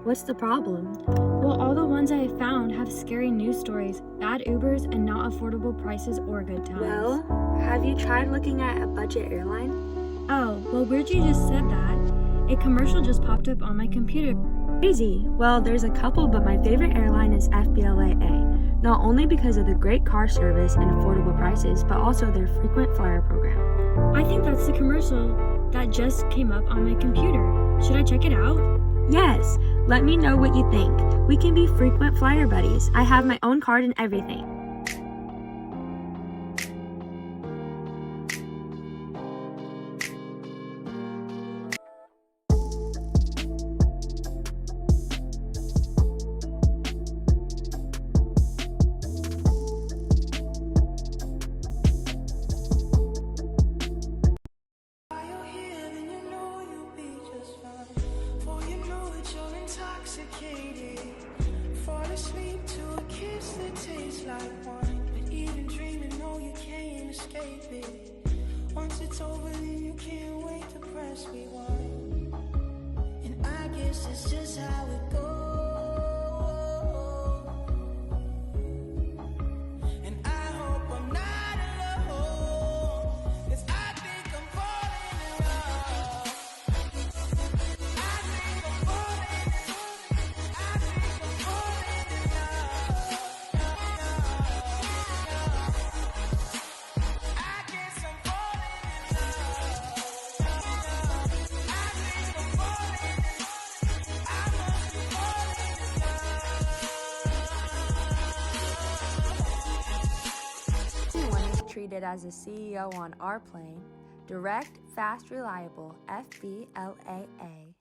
What's the problem? Well, all the ones I have found have scary news stories, bad Ubers, and not affordable prices or good times. Well, have you tried looking at a budget airline? Oh, well, weird you just said that. A commercial just popped up on my computer. Crazy. Well, there's a couple, but my favorite airline is FBLA. Not only because of the great car service and affordable prices, but also their frequent flyer program. I think that's the commercial that just came up on my computer. Should I check it out? Yes, let me know what you think. We can be frequent flyer buddies. I have my own card and everything. Fall asleep to a kiss that tastes like wine. But even dreaming, no, you can't escape it. Once it's over, then you can't wait to press rewind. And I guess that's just how it goes. And I hope I'm not alone, 'cause I think I'm falling in love. I think I'm falling in love. I think I'm falling in love. I guess I'm falling in love. I think I'm falling in love. I must be falling in love. Anyone is treated as a CEO on our plane. Direct, fast, reliable, FBLAA.